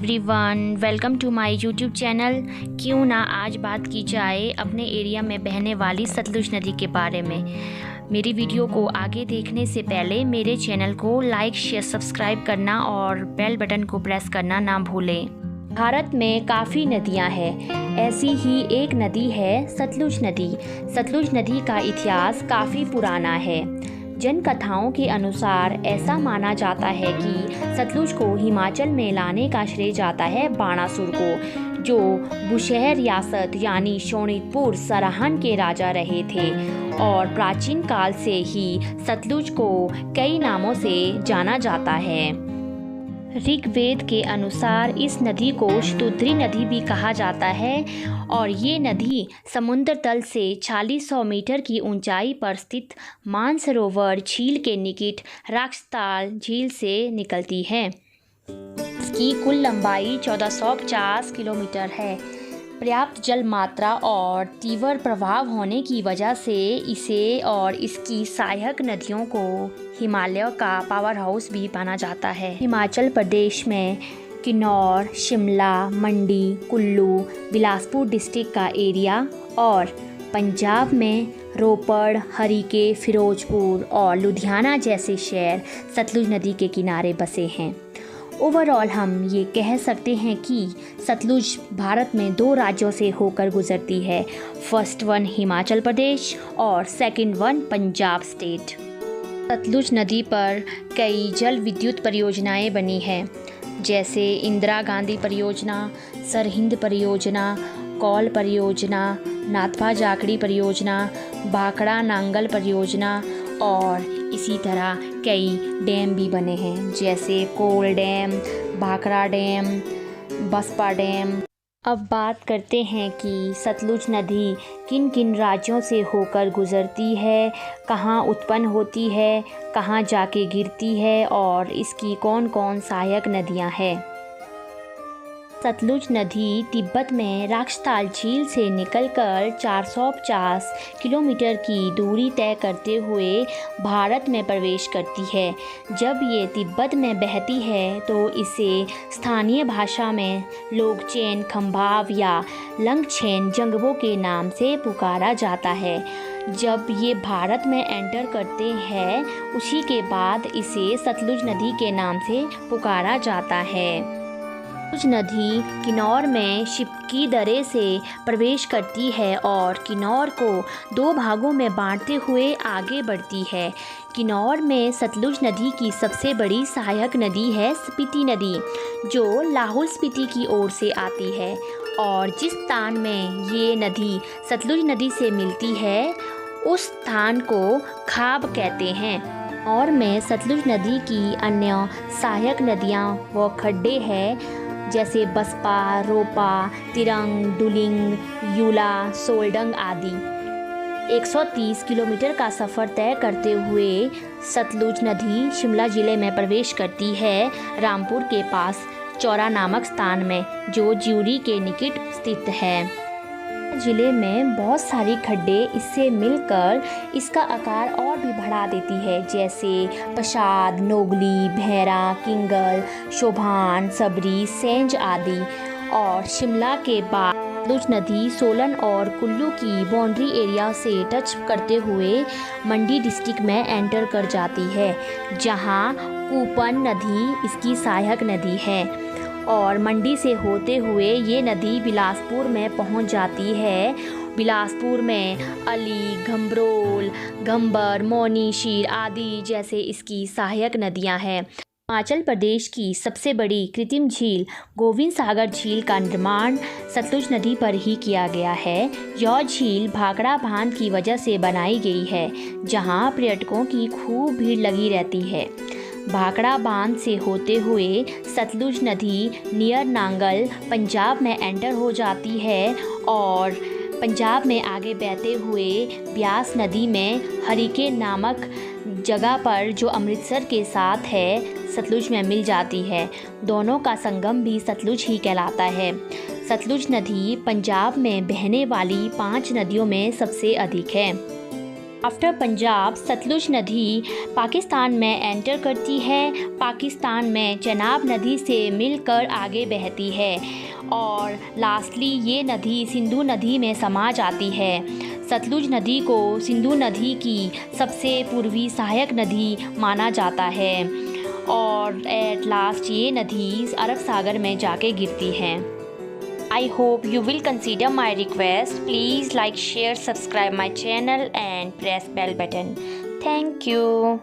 Everyone, welcome to my YouTube channel. क्यों ना आज बात की जाए अपने एरिया में बहने वाली सतलुज नदी के बारे में। मेरी वीडियो को आगे देखने से पहले मेरे चैनल को लाइक शेयर सब्सक्राइब करना और बेल बटन को प्रेस करना ना भूलें। भारत में काफ़ी नदियां हैं, ऐसी ही एक नदी है सतलुज नदी। सतलुज नदी का इतिहास काफ़ी पुराना है। जन कथाओं के अनुसार ऐसा माना जाता है कि सतलुज को हिमाचल में लाने का श्रेय जाता है बाणासुर को, जो बुशहर रियासत यानी शोणितपुर सराहन के राजा रहे थे। और प्राचीन काल से ही सतलुज को कई नामों से जाना जाता है। ऋग्वेद के अनुसार इस नदी को शतुद्री नदी भी कहा जाता है और ये नदी समुद्र तल से 4600 मीटर की ऊंचाई पर स्थित मानसरोवर झील के निकट राक्षताल झील से निकलती है। इसकी कुल लंबाई 1450 किलोमीटर है। पर्याप्त जल मात्रा और तीव्र प्रभाव होने की वजह से इसे और इसकी सहायक नदियों को हिमालय का पावर हाउस भी माना जाता है। हिमाचल प्रदेश में किन्नौर, शिमला, मंडी, कुल्लू, बिलासपुर डिस्ट्रिक्ट का एरिया और पंजाब में रोपड़, हरीके, फिरोजपुर और लुधियाना जैसे शहर सतलुज नदी के किनारे बसे हैं। ओवरऑल हम ये कह सकते हैं कि सतलुज भारत में 2 राज्यों से होकर गुजरती है। फर्स्ट वन हिमाचल प्रदेश और second one Punjab state. Sutlej नदी पर कई जल विद्युत परियोजनाएं बनी हैं, जैसे इंदिरा गांधी परियोजना, सरहिंद परियोजना, कौल परियोजना, नाथपा जाखड़ी परियोजना, भाखड़ा नांगल परियोजना और इसी तरह कई डैम भी बने हैं, जैसे Kol dam, Bhakra dam, Baspa dam. अब बात करते हैं कि सतलुज नदी किन किन राज्यों से होकर गुजरती है, कहाँ उत्पन्न होती है, कहाँ जाके गिरती है और इसकी कौन कौन सहायक नदियाँ हैं। सतलुज नदी तिब्बत में राक्षताल झील से निकलकर 450 किलोमीटर की दूरी तय करते हुए भारत में प्रवेश करती है। जब ये तिब्बत में बहती है तो इसे स्थानीय भाषा में लोगचेन खंभाव या लंगछेन जंगबो के नाम से पुकारा जाता है। जब ये भारत में एंटर करते हैं उसी के बाद इसे सतलुज नदी के नाम से पुकारा जाता है। सतलुज नदी किन्नौर में शिपकी दर्रे से प्रवेश करती है और किन्नौर को 2 भागों में बांटते हुए आगे बढ़ती है। किन्नौर में सतलुज नदी की सबसे बड़ी सहायक नदी है स्पीति नदी, जो लाहौल स्पीति की ओर से आती है और जिस स्थान में ये नदी सतलुज नदी से मिलती है उस स्थान को खाब कहते हैं। और में सतलुज नदी की अन्य सहायक नदियाँ व खड्डे हैं, जैसे बसपा, रोपा, तिरंग, दुलिंग, यूला, सोलडंग आदि। 130 किलोमीटर का सफ़र तय करते हुए सतलुज नदी शिमला ज़िले में प्रवेश करती है, रामपुर के पास चौरा नामक स्थान में, जो ज्यूरी के निकट स्थित है। ज़िले में बहुत सारी खड्डे इससे मिलकर इसका आकार और भी बढ़ा देती है, जैसे पशाद, नोगली, भैरा, किंगल, शोभान, सबरी, सेंज आदि। और शिमला के बाद सतलुज नदी सोलन और कुल्लू की बाउंड्री एरिया से टच करते हुए मंडी डिस्ट्रिक्ट में एंटर कर जाती है, जहां कूपन नदी इसकी सहायक नदी है। और मंडी से होते हुए ये नदी बिलासपुर में पहुंच जाती है। बिलासपुर में अली, घम्बरोल, घम्बर, मौनी, शीर आदि जैसे इसकी सहायक नदियां हैं। हिमाचल प्रदेश की सबसे बड़ी कृत्रिम झील गोविंद सागर झील का निर्माण सतलुज नदी पर ही किया गया है। यह झील भाखड़ा बांध की वजह से बनाई गई है, जहां पर्यटकों की खूब भीड़ लगी रहती है। भाखड़ा बांध से होते हुए सतलुज नदी नियर नांगल पंजाब में एंटर हो जाती है और पंजाब में आगे बहते हुए ब्यास नदी में हरीके नामक जगह पर, जो अमृतसर के साथ है, सतलुज में मिल जाती है। दोनों का संगम भी सतलुज ही कहलाता है। सतलुज नदी पंजाब में बहने वाली 5 नदियों में सबसे अधिक है। आफ्टर पंजाब सतलुज नदी पाकिस्तान में एंटर करती है। पाकिस्तान में चनाब नदी से मिलकर आगे बहती है और लास्टली ये नदी सिंधु नदी में समा जाती है। सतलुज नदी को सिंधु नदी की सबसे पूर्वी सहायक नदी माना जाता है और एट लास्ट ये नदी अरब सागर में जाके गिरती है। I hope you will consider my request. Please like, share, subscribe my channel and press bell button. Thank you.